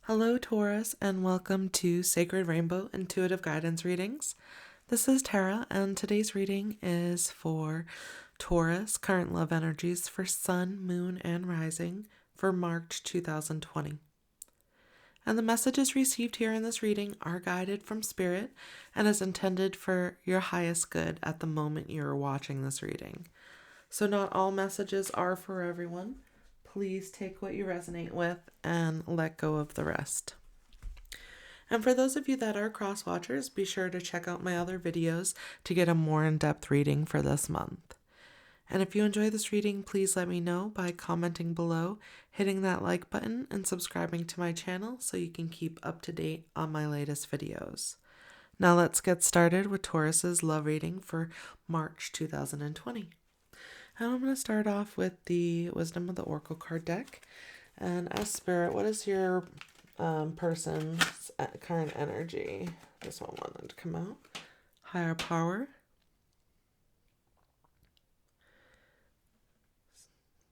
Hello, Taurus, and welcome to Sacred Rainbow Intuitive Guidance Readings. This is Tara, and today's reading is for Taurus, current love energies for Sun, Moon, and Rising for March 2020. And the messages received here in this reading are guided from Spirit and is intended for your highest good at the moment you're watching this reading. So not all messages are for everyone. Please take what you resonate with and let go of the rest. And for those of you that are cross watchers, be sure to check out my other videos to get a more in-depth reading for this month. And if you enjoy this reading, please let me know by commenting below, hitting that like button, and subscribing to my channel so you can keep up to date on my latest videos. Now let's get started with Taurus's love reading for March 2020. And I'm going to start off with the Wisdom of the Oracle card deck. And as Spirit, what is your person's current energy? This one wanted to come out. Higher power.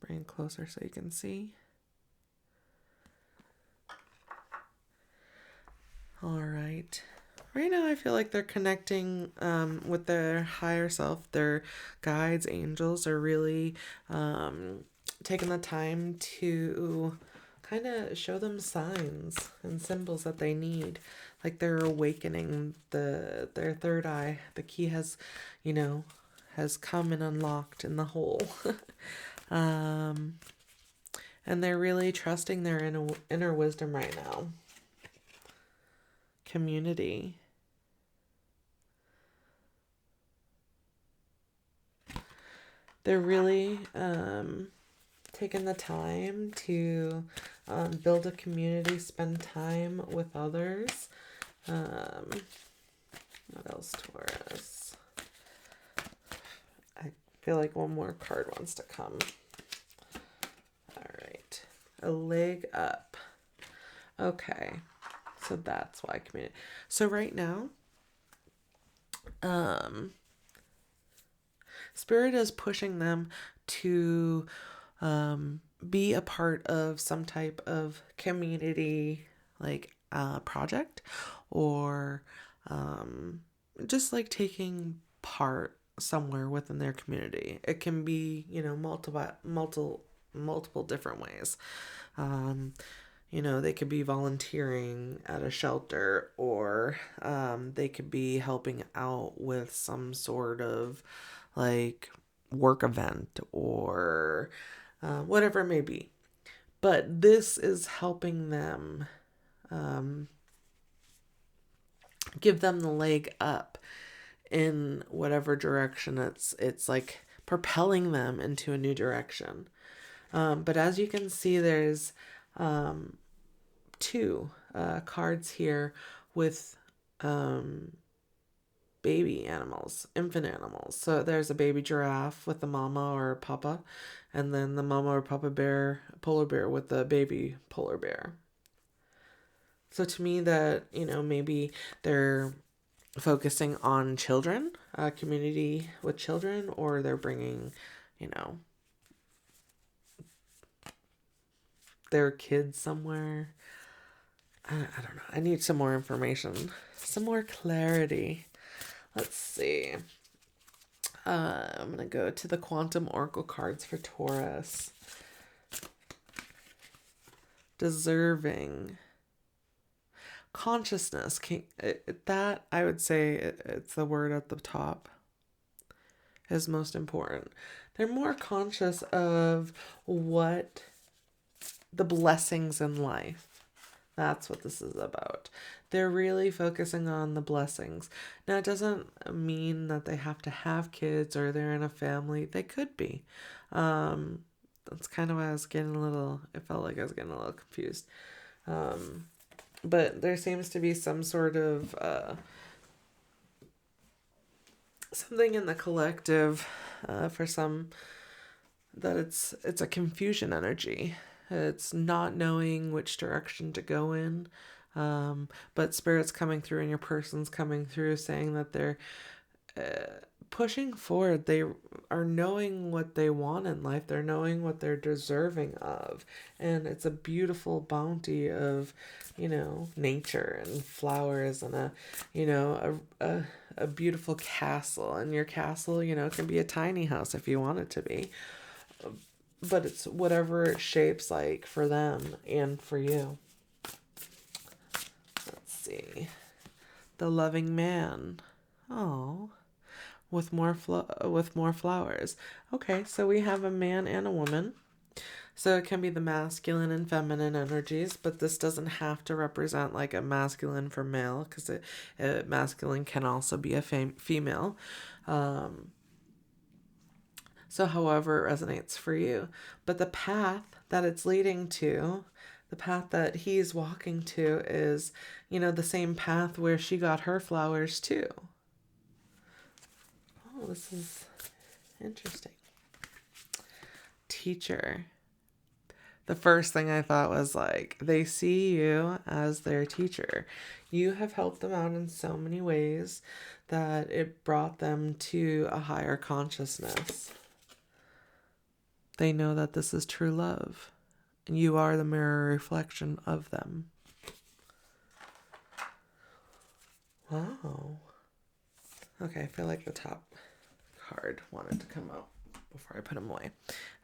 Bring it closer so you can see. All right. Right now, I feel like they're connecting with their higher self. Their guides, angels, are really taking the time to kind of show them signs and symbols that they need. Like they're awakening their third eye. The key has come and unlocked in the hole. And they're really trusting their inner wisdom right now. Community. They're really taking the time to build a community, spend time with others. What else, Taurus? I feel like one more card wants to come. All right. A leg up. Okay. So that's why community. So right now, Spirit is pushing them to be a part of some type of community, like project, or just like taking part somewhere within their community. It can be, multiple different ways. They could be volunteering at a shelter, or they could be helping out with some sort of like work event, or whatever it may be. But this is helping them give them the leg up in whatever direction. It's like propelling them into a new direction. But as you can see, there's two cards here with baby animals, infant animals. So there's a baby giraffe with the mama or papa, and then the mama or papa bear, polar bear with the baby polar bear. So to me that, maybe they're focusing on children, community with children, or they're bringing, their kids somewhere. I don't know. I need some more information, some more clarity. Let's see. I'm going to go to the Quantum Oracle cards for Taurus. Deserving. Consciousness. That, I would say, it's the word at the top, is most important. They're more conscious of what the blessings in life. That's what this is about. They're really focusing on the blessings. Now, it doesn't mean that they have to have kids or they're in a family. They could be. That's kind of why it felt like I was getting a little confused. But there seems to be some sort of something in the collective for some, that it's a confusion energy. It's not knowing which direction to go in. But Spirit's coming through and your person's coming through saying that they're pushing forward. They are knowing what they want in life. They're knowing what they're deserving of. And it's a beautiful bounty of, nature and flowers and a beautiful castle. And your castle, can be a tiny house if you want it to be. But it's whatever it shapes like for them and for you. Let's see. The loving man. Oh, with more flowers. Okay, so we have a man and a woman. So it can be the masculine and feminine energies, but this doesn't have to represent like a masculine for male, because masculine can also be a female. So however it resonates for you. But the path that it's leading to, the path that he's walking to is, the same path where she got her flowers too. Oh, this is interesting. Teacher. The first thing I thought was like, they see you as their teacher. You have helped them out in so many ways that it brought them to a higher consciousness. They know that this is true love, and you are the mirror reflection of them. Wow. Okay, I feel like the top card wanted to come out before I put them away.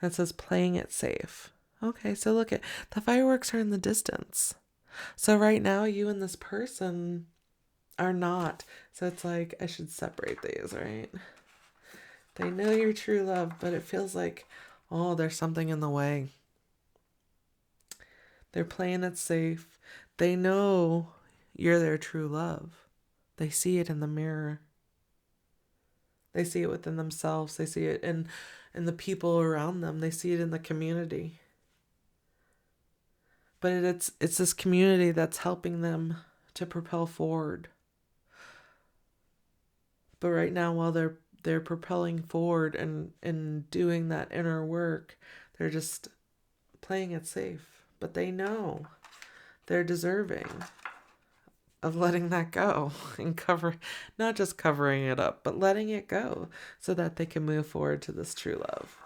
And it says playing it safe. Okay, so look at the fireworks are in the distance. So right now you and this person are not. So it's like I should separate these, right? They know your true love, but it feels like, oh, there's something in the way. They're playing it safe. They know you're their true love. They see it in the mirror. They see it within themselves. They see it in the people around them. They see it in the community. But it's this community that's helping them to propel forward. But right now, while they're propelling forward and doing that inner work, they're just playing it safe. But they know they're deserving of letting that go and not just covering it up, but letting it go so that they can move forward to this true love.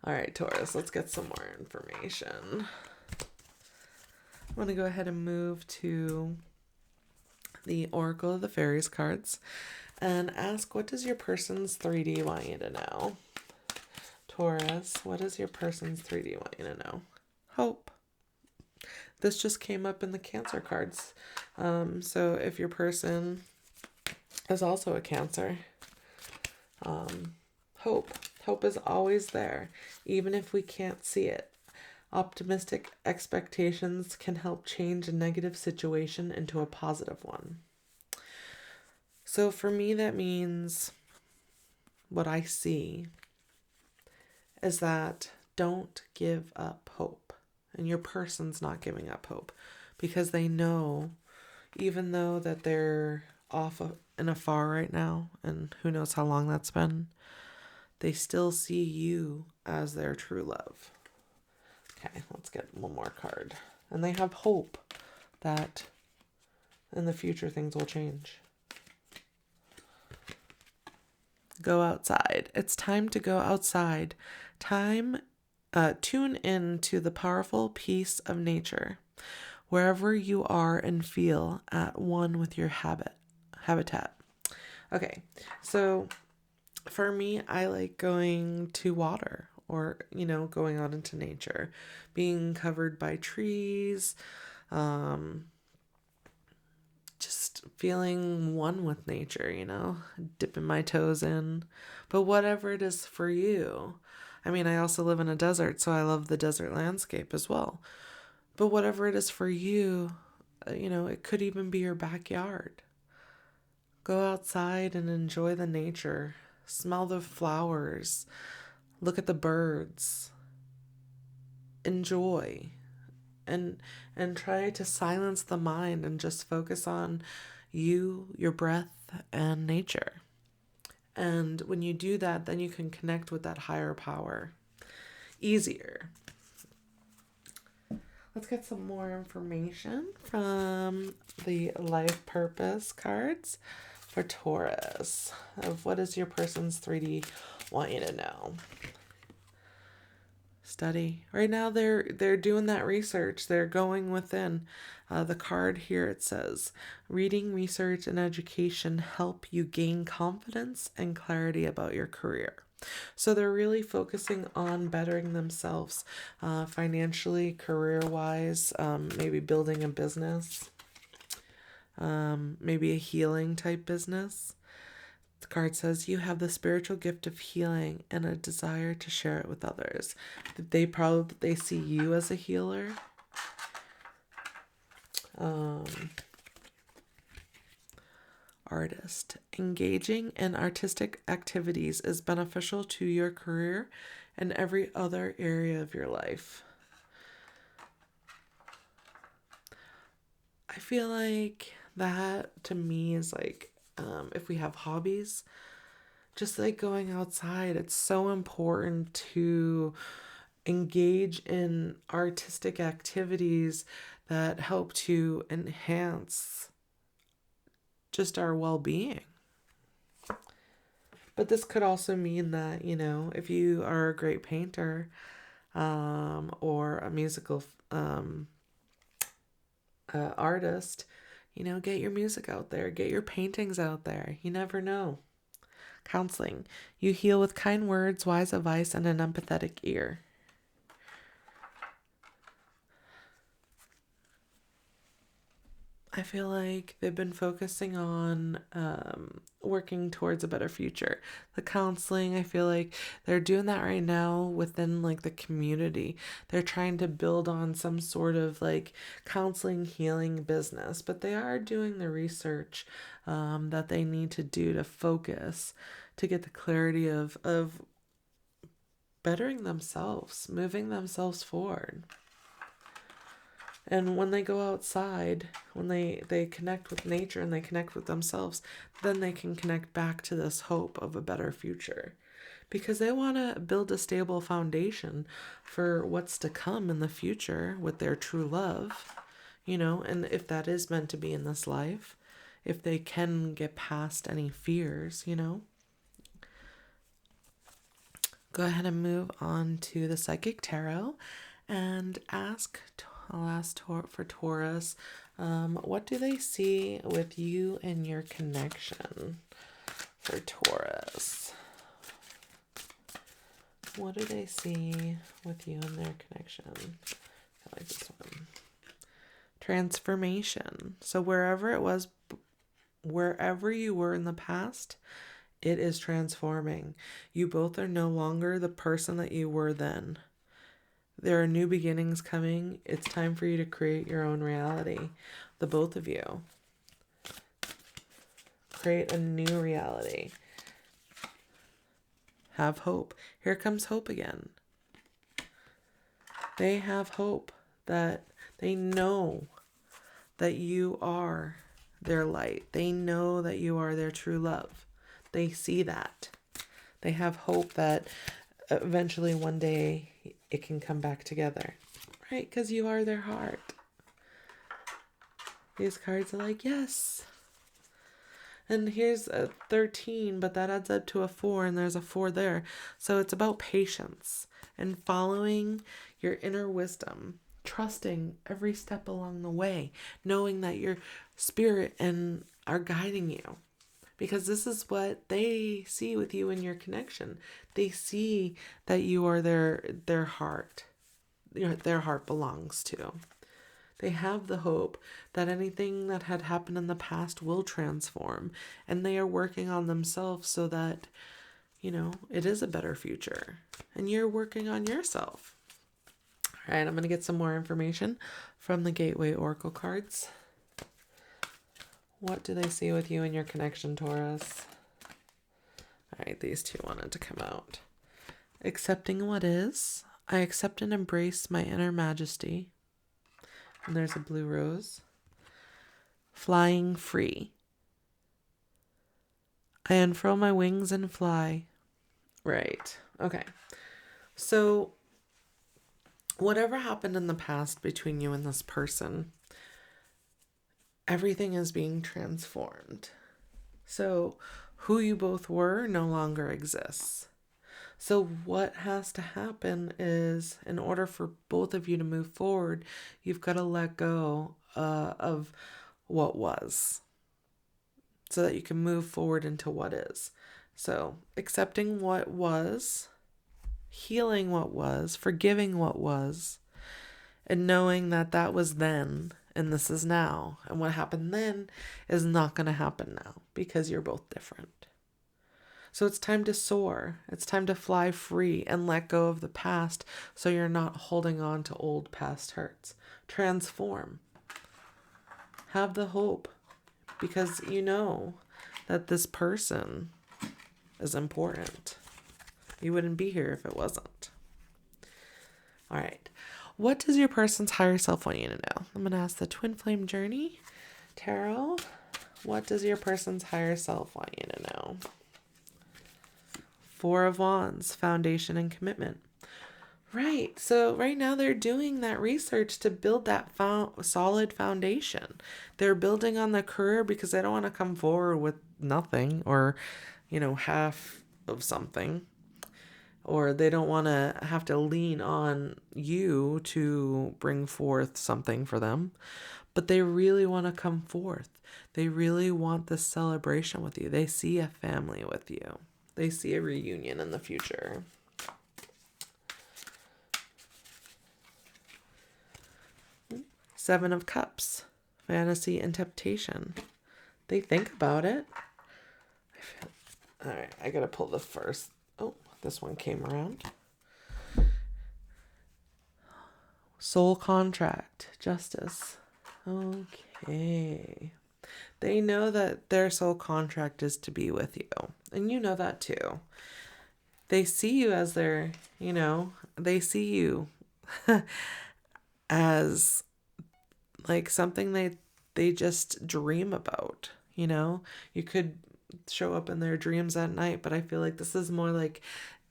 All right, Taurus, let's get some more information. I'm going to go ahead and move to the Oracle of the Fairies cards and ask, what does your person's 3D want you to know? Taurus, what does your person's 3D want you to know? Hope. This just came up in the Cancer cards. So if your person is also a Cancer, hope. Hope is always there, even if we can't see it. Optimistic expectations can help change a negative situation into a positive one. So for me, that means what I see is that don't give up hope. And your person's not giving up hope because they know, even though that they're off and afar right now, and who knows how long that's been, they still see you as their true love. Okay, let's get one more card. And they have hope that in the future things will change. Go outside. It's time to go outside. Tune in to the powerful peace of nature, wherever you are, and feel at one with your habitat. Okay, so for me, I like going to water or, going out into nature, being covered by trees, just feeling one with nature, dipping my toes in. But whatever it is for you, I also live in a desert, so I love the desert landscape as well. But whatever it is for you, it could even be your backyard. Go outside and enjoy the nature. Smell the flowers. Look at the birds. Enjoy. And try to silence the mind and just focus on you, your breath, and nature. And when you do that, then you can connect with that higher power easier. Let's get some more information from the life purpose cards for Taurus, of what does your person's 3D want you to know? Study. Right now they're doing that research. They're going within. The card here, it says, reading, research, and education help you gain confidence and clarity about your career. So they're really focusing on bettering themselves financially, career-wise, maybe building a business, maybe a healing type business. The card says you have the spiritual gift of healing and a desire to share it with others. They see you as a healer. Artist. Engaging in artistic activities is beneficial to your career and every other area of your life. I feel like that to me is like, if we have hobbies, just like going outside, it's so important to engage in artistic activities that help to enhance just our well-being. But this could also mean that, if you are a great painter, or a musical artist, get your music out there, get your paintings out there. You never know. Counseling. You heal with kind words, wise advice, and an empathetic ear. I feel like they've been focusing on working towards a better future. The counseling, I feel like they're doing that right now within like the community. They're trying to build on some sort of like counseling healing business, but they are doing the research that they need to do to focus, to get the clarity of bettering themselves, moving themselves forward. And when they go outside, when they connect with nature and they connect with themselves, then they can connect back to this hope of a better future. Because they want to build a stable foundation for what's to come in the future with their true love, and if that is meant to be in this life, if they can get past any fears, Go ahead and move on to the Psychic Tarot and I'll ask for Taurus, what do they see with you and your connection for Taurus? What do they see with you and their connection? I like this one. Transformation. So wherever you were in the past, it is transforming. You both are no longer the person that you were then. There are new beginnings coming. It's time for you to create your own reality. The both of you. Create a new reality. Have hope. Here comes hope again. They have hope that they know that you are their light. They know that you are their true love. They see that. They have hope that eventually one day it can come back together, right? Because you are their heart. These cards are like, yes. And here's a 13, but that adds up to a 4, and there's a 4 there. So it's about patience and following your inner wisdom, trusting every step along the way, knowing that your spirit are guiding you. Because this is what they see with you in your connection. They see that you are their heart. Their heart belongs to. They have the hope that anything that had happened in the past will transform. And they are working on themselves so that, it is a better future. And you're working on yourself. All right, I'm going to get some more information from the Gateway Oracle cards. What do they see with you and your connection, Taurus? All right, these two wanted to come out. Accepting what is. I accept and embrace my inner majesty. And there's a blue rose. Flying free. I unfurl my wings and fly. Right. Okay. So, whatever happened in the past between you and this person, everything is being transformed. So who you both were no longer exists. So what has to happen is, in order for both of you to move forward, you've got to let go of what was, so that you can move forward into what is. So accepting what was, healing what was, forgiving what was, and knowing that that was then and this is now. And what happened then is not going to happen now because you're both different. So it's time to soar. It's time to fly free and let go of the past so you're not holding on to old past hurts. Transform. Have the hope, because you know that this person is important. You wouldn't be here if it wasn't. All right. What does your person's higher self want you to know? I'm going to ask the Twin Flame Journey Tarot. What does your person's higher self want you to know? Four of Wands, foundation and commitment. Right. So right now they're doing that research to build that solid foundation. They're building on the career because they don't want to come forward with nothing, or, half of something. Or they don't want to have to lean on you to bring forth something for them. But they really want to come forth. They really want this celebration with you. They see a family with you. They see a reunion in the future. Seven of Cups, fantasy and temptation. They think about it. All right, I gotta pull the first. Oh, this one came around. Soul contract, justice. Okay. They know that their soul contract is to be with you. And you know that too. They see you as their, they see you as like something they just dream about, You could show up in their dreams at night, but I feel like this is more like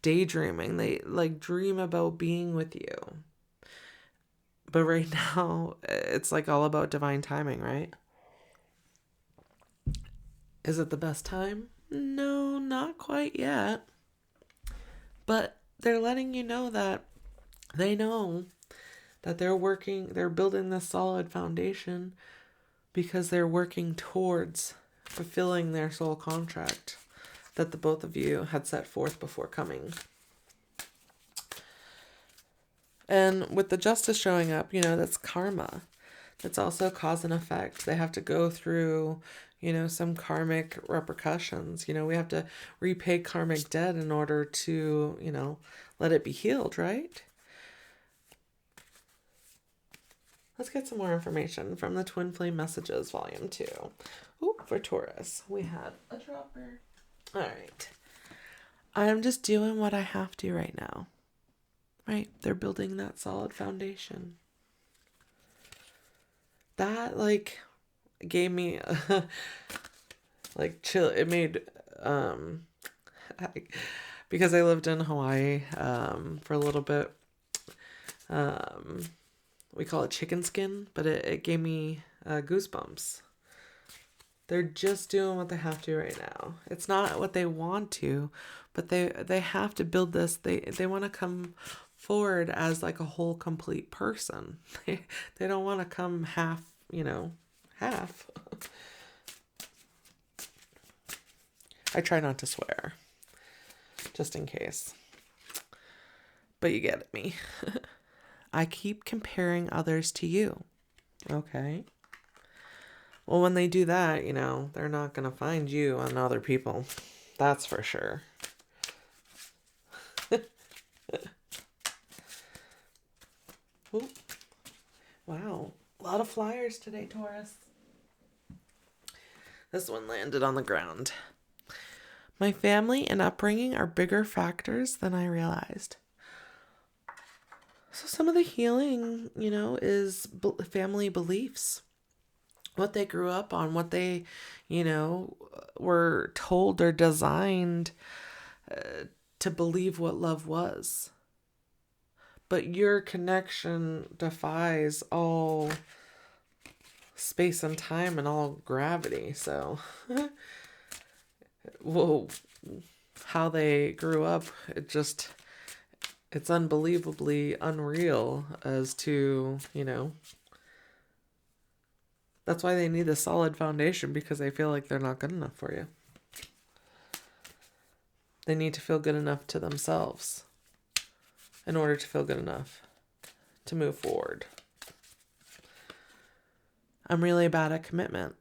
daydreaming. They like dream about being with you. But right now, it's like all about divine timing, right? Is it the best time? No, not quite yet. But they're letting you know that they know that they're building this solid foundation because they're working towards fulfilling their soul contract that the both of you had set forth before coming. And with the justice showing up, that's karma. That's also cause and effect. They have to go through, some karmic repercussions. We have to repay karmic debt in order to, let it be healed, right? Let's get some more information from the Twin Flame Messages, Volume 2. Ooh, for Taurus, we had a dropper. All right. I'm just doing what I have to right now. Right? They're building that solid foundation. That, gave me, chill. It made, because I lived in Hawaii for a little bit, we call it chicken skin, but it gave me goosebumps. They're just doing what they have to right now. It's not what they want to, but they have to build this. They want to come forward as like a whole complete person. They don't want to come half, half. I try not to swear, just in case. But you get me. I keep comparing others to you. Okay. Well, when they do that, they're not going to find you on other people. That's for sure. Ooh. Wow. A lot of flyers today, Taurus. This one landed on the ground. My family and upbringing are bigger factors than I realized. So some of the healing, is family beliefs. What they grew up on, what they, were told or designed to believe what love was. But your connection defies all space and time and all gravity. So well, how they grew up, it's unbelievably unreal as to, that's why they need a solid foundation, because they feel like they're not good enough for you. They need to feel good enough to themselves in order to feel good enough to move forward. I'm really bad at commitment.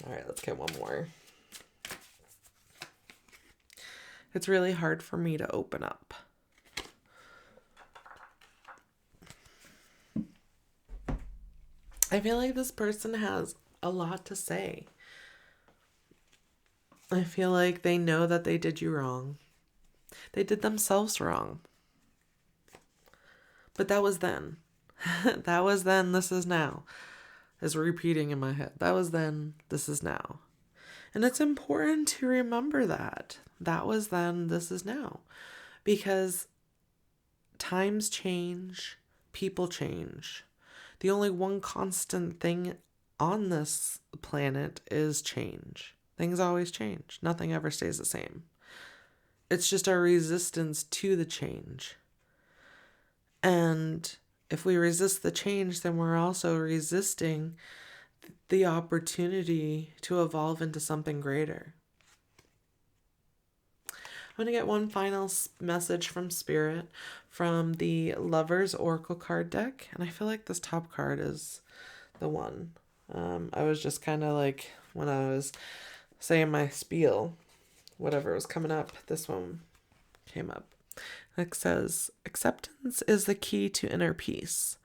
All right, let's get one more. It's really hard for me to open up. I feel like this person has a lot to say. I feel like they know that they did you wrong. They did themselves wrong. But that was then. That was then, this is now. Is repeating in my head. That was then, this is now. And it's important to remember that. That was then, this is now. Because times change, people change. The only one constant thing on this planet is change. Things always change. Nothing ever stays the same. It's just our resistance to the change. And if we resist the change, then we're also resisting the opportunity to evolve into something greater. I'm going to get one final message from Spirit from the Lover's Oracle card deck. And I feel like this top card is the one. I was just kind of like, when I was saying my spiel, whatever was coming up, this one came up. It says, acceptance is the key to inner peace.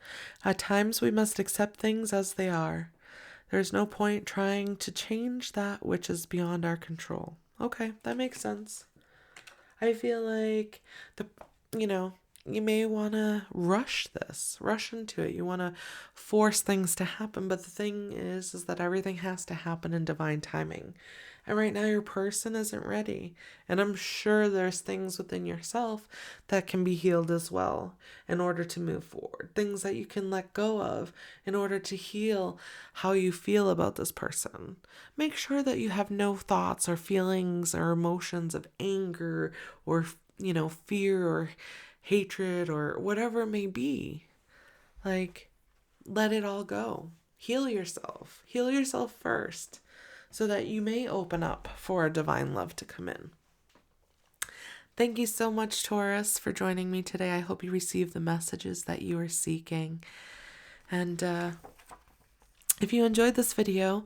At times we must accept things as they are. There's no point trying to change that which is beyond our control. Okay, that makes sense. I feel like you may want to rush into it. You want to force things to happen. But the thing is that everything has to happen in divine timing. And right now your person isn't ready. And I'm sure there's things within yourself that can be healed as well in order to move forward. Things that you can let go of in order to heal how you feel about this person. Make sure that you have no thoughts or feelings or emotions of anger or, fear or hatred or whatever it may be. Like, let it all go. Heal yourself. Heal yourself first, so that you may open up for a divine love to come in. Thank you so much, Taurus, for joining me today. I hope you received the messages that you were seeking. And if you enjoyed this video,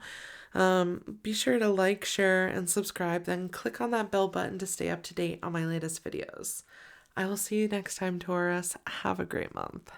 be sure to like, share, and subscribe. Then click on that bell button to stay up to date on my latest videos. I will see you next time, Taurus. Have a great month.